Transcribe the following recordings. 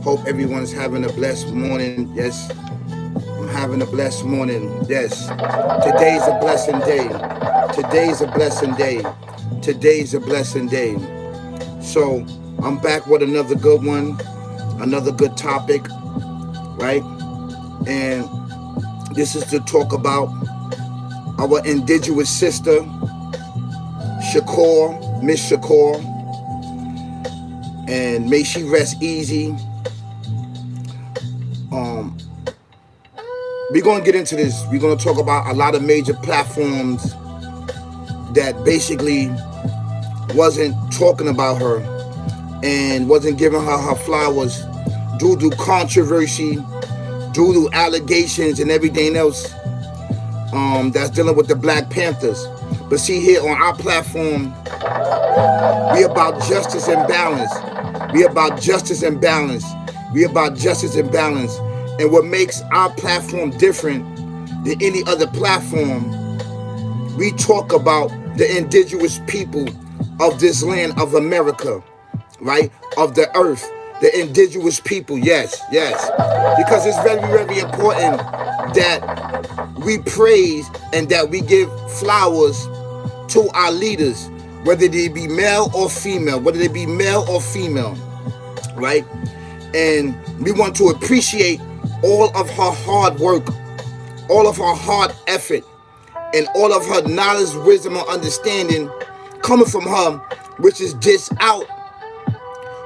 Hope everyone's having a blessed morning. Yes, I'm having a blessed morning. Yes, today's a blessing day. Today's a blessing day. Today's a blessing day. So I'm back with another good one, another good topic, right? And this is to talk about our indigenous sister, Shakur, Miss Shakur, and may she rest easy. We're going to get into this. We're going to talk about a lot of major platforms that basically wasn't talking about her and wasn't giving her her flowers due to controversy, due to allegations and everything else that's dealing with the Black Panthers. But see, here on our platform, we about justice and balance. We about justice and balance. We about justice and balance. And what makes our platform different than any other platform, we talk about the indigenous people of this land of America, right? Of the earth, the indigenous people, yes, yes. Because it's very, very important that we praise and that we give flowers to our leaders, whether they be male or female, right? And we want to appreciate all of her hard work, all of her hard effort, and all of her knowledge, wisdom, and understanding coming from her, which is dished out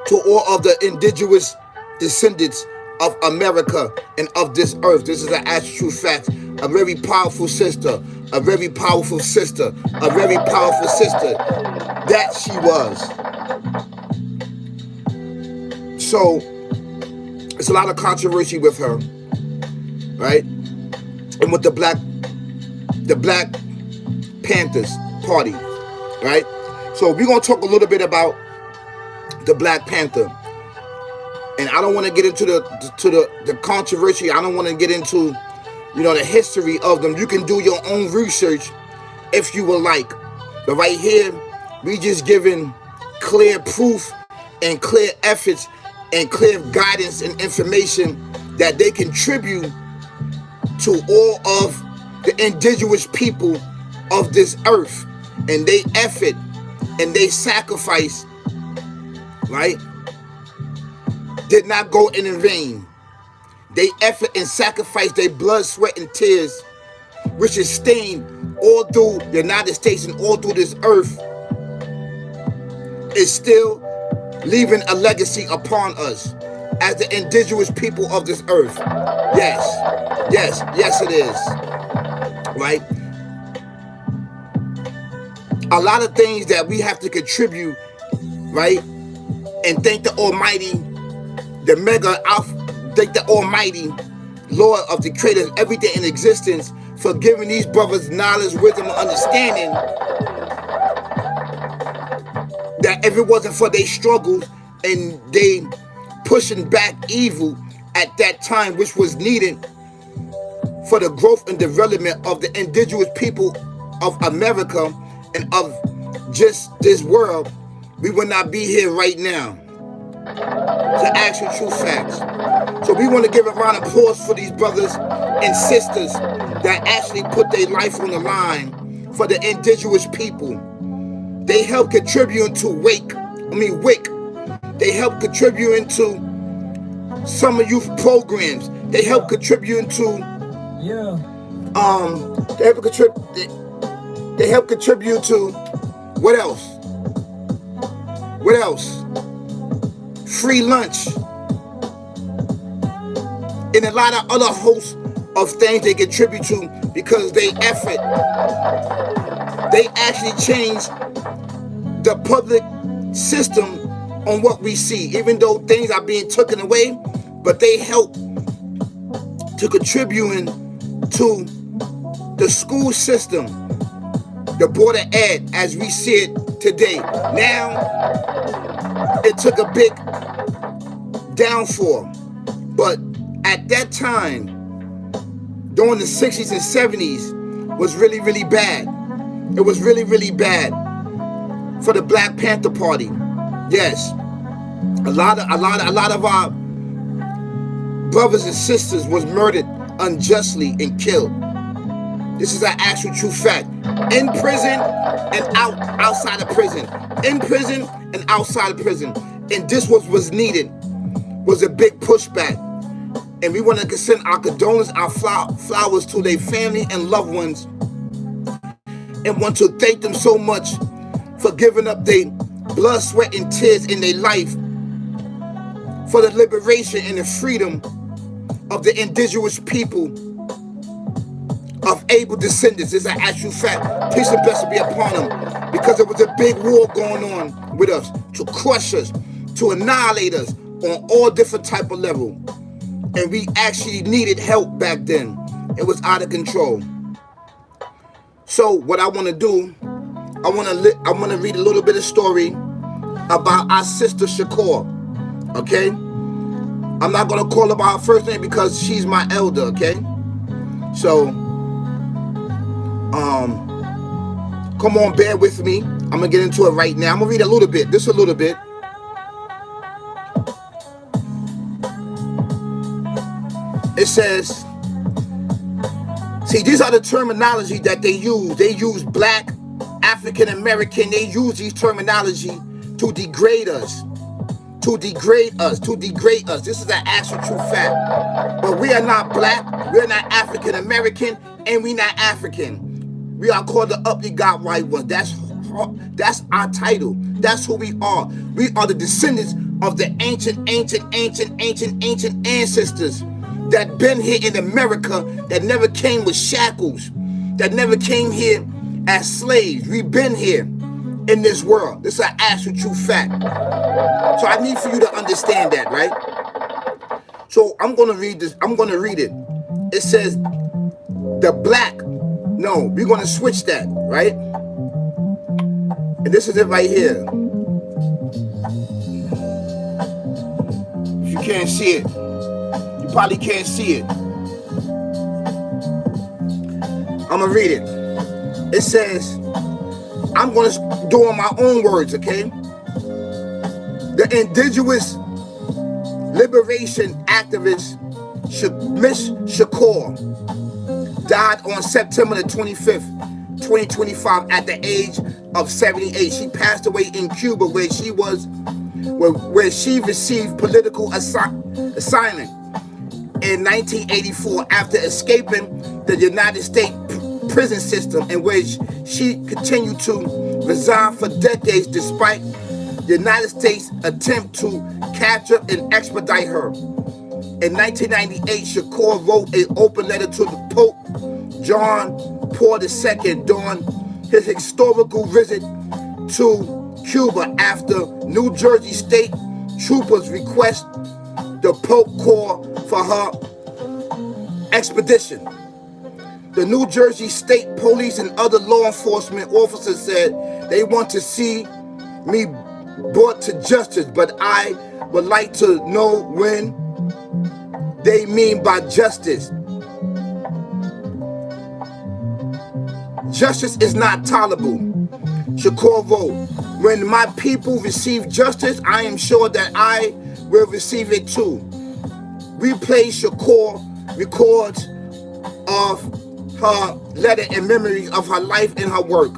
to all of the indigenous descendants of America and of this earth. This is an actual true fact. A very powerful sister, a very powerful sister, a very powerful sister that she was. So it's a lot of controversy with her, right? And with the Black Panthers party, right? So we're gonna talk a little bit about the Black Panther, and I don't want to get into the controversy. I don't want to get into the history of them. You can do your own research if you would like, but right here we just giving clear proof and clear efforts and clear guidance and information that they contribute to all of the indigenous people of this earth, and they effort and they sacrifice, right, did not go in vain. They effort and sacrifice, their blood, sweat, and tears, which is stained all through the United States and all through this earth, is still leaving a legacy upon us as the indigenous people of this earth. Yes, yes, yes it is, right? A lot of things that we have to contribute, right? And thank the Almighty, thank the Almighty Lord of the Creator of everything in existence for giving these brothers knowledge, wisdom, and understanding, that if it wasn't for their struggles and they pushing back evil at that time, which was needed for the growth and development of the indigenous people of America and of just this world, we would not be here right now. The actual true facts. So we want to give a round of applause for these brothers and sisters that actually put their life on the line for the indigenous people. They help contribute to WIC. They help contribute into summer youth programs. They help contribute into they help contribute to what else? What else? Free lunch. And a lot of other hosts of things they contribute to because they effort. They actually change the public system on what we see, even though things are being taken away, but they help to contributing to the school system, the board of ed as we see it today. Now, it took a big downfall, but at that time, during the 60s and 70s, was really, really bad. It was really, really bad for the Black Panther Party. Yes, a lot of our brothers and sisters was murdered unjustly and killed. This is an actual true fact. In prison and outside of prison. In prison and outside of prison. And this was needed, was a big pushback. And we want to send our condolences, our flowers to their family and loved ones. And want to thank them so much for giving up their blood, sweat, and tears in their life for the liberation and the freedom of the indigenous people of able descendants. It's an actual fact. Peace and blessing be upon them, because there was a big war going on with us to crush us, to annihilate us on all different type of level. And we actually needed help back then. It was out of control. So what I want to do, I want to read a little bit of story about our sister Shakur. Okay? I'm not going to call her by her first name because she's my elder, okay? So, come on, bear with me. I'm going to get into it right now. I'm going to read a little bit, just a little bit. It says, see, these are the terminology that they use. They use black, African American. They use these terminology to degrade us. To degrade us, to degrade us. This is an actual true fact. But we are not black, we're not African American, and we're not African. We are called the uply God white ones. That's our title. That's who we are. We are the descendants of the ancient ancestors that been here in America, that never came with shackles, that never came here as slaves. We've been here in this world. This is an actual true fact. So I need for you to understand that, right? So I'm going to read this. I'm going to read it. It says the black. No, we're going to switch that, right? And this is it right here. If you can't see it, you probably can't see it. I'm going to read it. It says, I'm going to do in my own words, okay? The indigenous liberation activist Miss Shakur died on September the 25th, 2025 at the age of 78. She passed away in Cuba where she received political assignment in 1984 after escaping the United States prison system, in which she continued to reside for decades despite the United States attempt to capture and extradite her. In 1998, Shakur wrote an open letter to the Pope John Paul II during his historical visit to Cuba after New Jersey State troopers request the Pope call for her expedition. The New Jersey State Police and other law enforcement officers said they want to see me brought to justice, but I would like to know when they mean by justice. Justice is not tolerable. Shakur wrote, when my people receive justice, I am sure that I will receive it too. We play Shakur records of her letter in memory of her life and her work.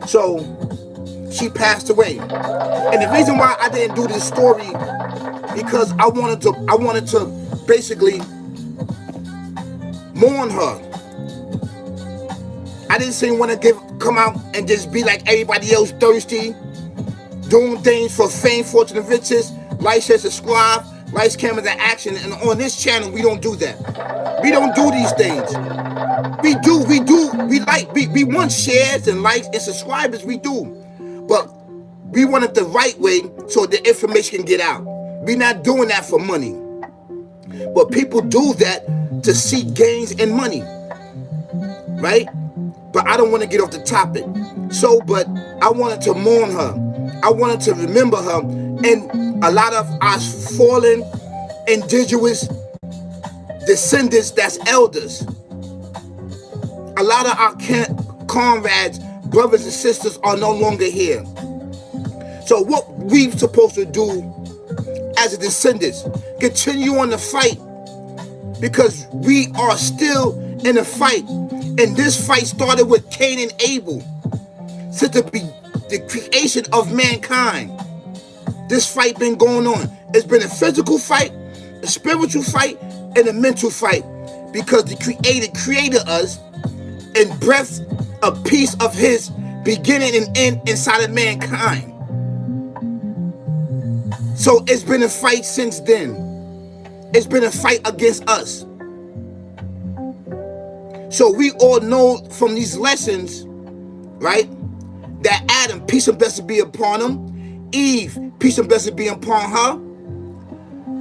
So she passed away. And the reason why I didn't do this story, because I wanted to basically mourn her. I didn't want to come out and just be like everybody else, thirsty, doing things for fame, fortune, and riches. Like, share, subscribe, lights, cameras, and action. And on this channel, we don't do that. We don't do these things. We want shares and likes and subscribers, we do. But we want it the right way so the information can get out. We're not doing that for money. But people do that to seek gains and money. Right? But I don't want to get off the topic. So, but I wanted to mourn her. I wanted to remember her. And a lot of our fallen indigenous descendants, that's elders. A lot of our comrades, brothers and sisters are no longer here. So what we're supposed to do as a descendants. Continue on the fight, because we are still in a fight. And this fight started with Cain and Abel. Since the creation of mankind, this fight been going on. It's been a physical fight, a spiritual fight, and a mental fight, because the Creator created us and breathed a piece of His beginning and end inside of mankind. So it's been a fight since then. It's been a fight against us. So we all know from these lessons, right, that Adam, peace and blessing be upon him. Eve, peace and blessing be upon her.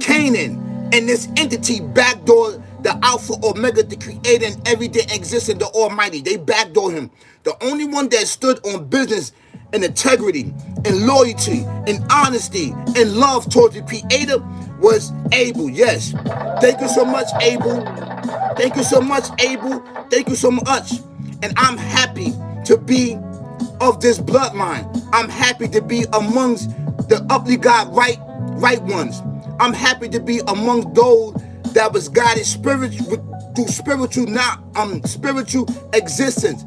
Canaan and this entity backdoor the Alpha, Omega, the Creator and everything existing, the Almighty. They backdoor him. The only one that stood on business and integrity and loyalty and honesty and love towards the Creator was Abel. Yes. Thank you so much, Abel. Thank you so much, Abel. Thank you so much. And I'm happy to be of this bloodline. I'm happy to be amongst the uply God right ones. I'm happy to be amongst those that was guided through spiritual existence,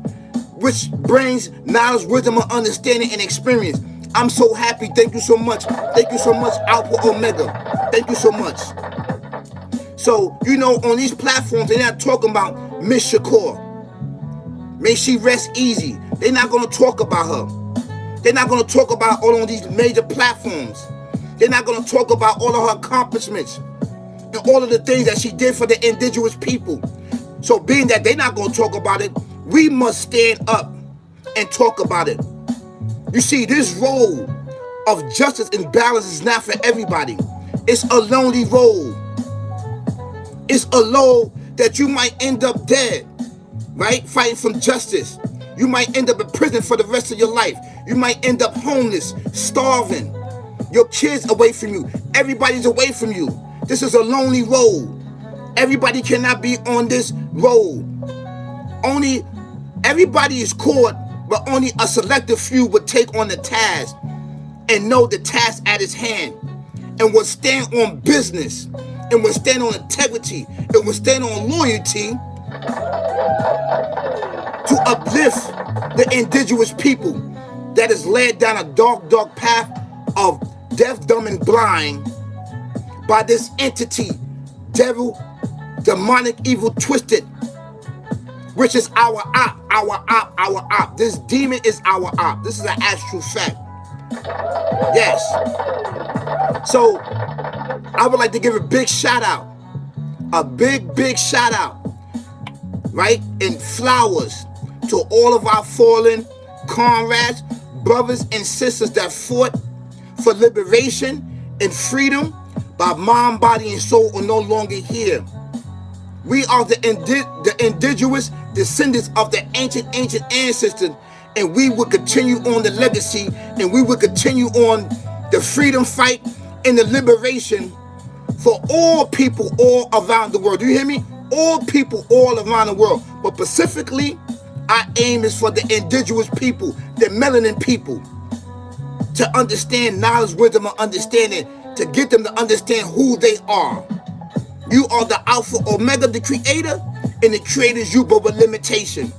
which brings knowledge, wisdom, and understanding and experience. I'm so happy. Thank you so much. Thank you so much, Alpha Omega. Thank you so much. So, you know, on these platforms, they're not talking about Miss Shakur. May she rest easy. They're not going to talk about her. They're not going to talk about all on these major platforms. They're not going to talk about all of her accomplishments and all of the things that she did for the indigenous people. So being that they're not going to talk about it, we must stand up and talk about it. You see, this role of justice and balance is not for everybody. It's a lonely role. It's a role that you might end up dead, right? Fighting for justice. You might end up in prison for the rest of your life. You might end up homeless, starving. Your kids away from you. Everybody's away from you. This is a lonely road. Everybody cannot be on this road. Only everybody is caught, but only a selective few would take on the task and know the task at its hand, and will stand on business, and will stand on integrity, and will stand on loyalty to uplift the indigenous people that is led down a dark path of deaf, dumb, and blind by this entity, devil, demonic, evil, twisted, which is our op. This demon is our op. This is an actual fact. Yes. So I would like to give a big shout out, a big shout out, right, and flowers to all of our fallen comrades, brothers and sisters that fought for liberation and freedom, by mind, body, and soul are no longer here. We are the indigenous descendants of the ancient ancestors, and we will continue on the legacy, and we will continue on the freedom fight and the liberation for all people all around the world. Do you hear me? All people all around the world. But specifically, our aim is for the indigenous people, the melanin people, to understand knowledge, wisdom, and understanding, to get them to understand who they are. You are the Alpha, Omega, the Creator, and the Creator is you, but with limitation.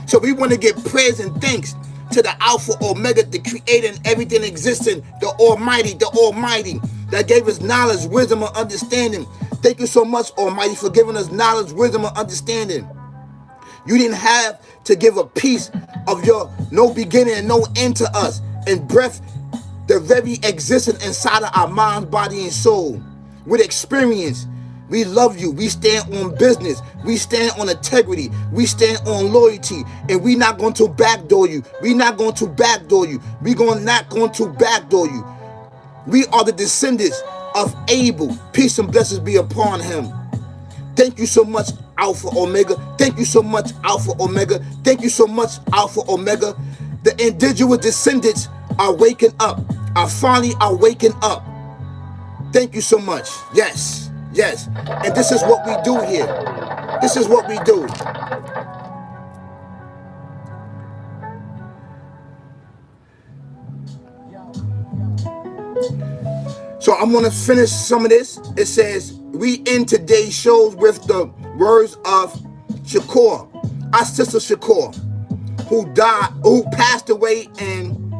So we want to give praise and thanks to the Alpha, Omega, the Creator, and everything existing, the Almighty, that gave us knowledge, wisdom, and understanding. Thank you so much, Almighty, for giving us knowledge, wisdom, and understanding. You didn't have to give a piece of your no beginning and no end to us, and breath the very existence inside of our mind, body, and soul. With experience, we love you. We stand on business. We stand on integrity. We stand on loyalty. And we're not going to backdoor you. We're not going to backdoor you. We're not going to backdoor you. We are the descendants of Abel. Peace and blessings be upon him. Thank you so much, Alpha Omega. Thank you so much, Alpha Omega. Thank you so much, Alpha Omega. The indigenous descendants are waking up. Finally are waking up. Thank you so much. Yes. Yes. And this is what we do here. This is what we do. So So I'm going to finish some of this. It says, we end today's shows with the words of Shakur, our sister Shakur, who passed away in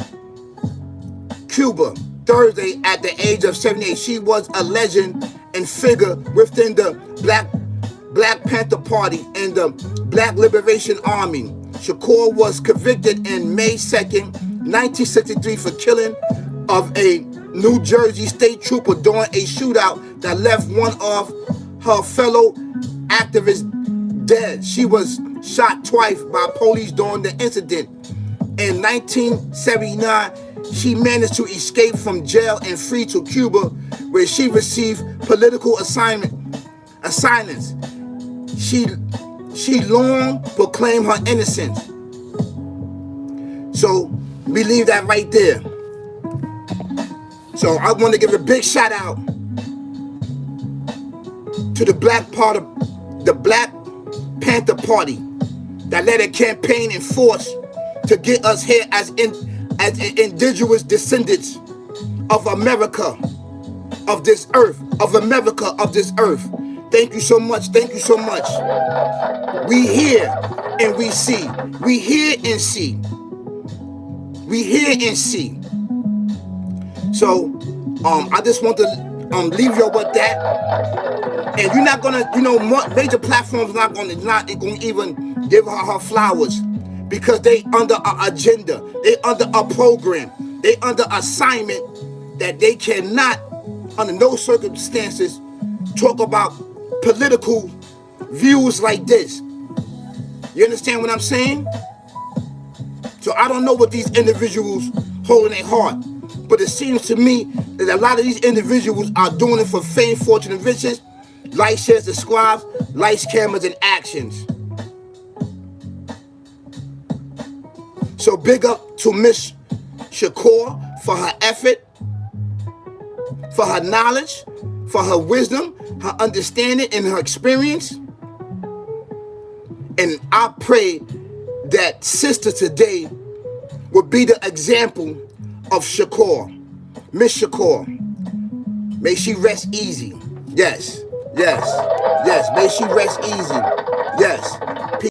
Cuba Thursday at the age of 78. She was a legend and figure within the Black Panther Party and the Black Liberation Army. Shakur was convicted in May 2nd, 1963 for killing of a New Jersey state trooper during a shootout that left one of her fellow activists dead. She was shot twice by police during the incident. In 1979, she managed to escape from jail and flee to Cuba, where she received political assignments. She long proclaimed her innocence. So we leave that right there. So I want to give a big shout out to the Black Panther Party that led a campaign and force to get us here as indigenous descendants of America, of this earth, of America, of this earth. Thank you so much. Thank you so much. We hear and we see. We hear and see. We hear and see. So, I just want to leave you with that. And you're not gonna, major platforms not gonna even give her flowers because they under an agenda, they under a program, they under assignment that they cannot, under no circumstances, talk about political views like this. You understand what I'm saying? So I don't know what these individuals hold in their heart. But it seems to me that a lot of these individuals are doing it for fame, fortune, and riches. Likes, shares, subscribes, lights, cameras, and actions. So big up to Miss Shakur for her effort, for her knowledge, for her wisdom, her understanding, and her experience. And I pray that sister today will be the example of Shakur, Miss Shakur. May she rest easy. Yes, yes, yes. May she rest easy. Yes.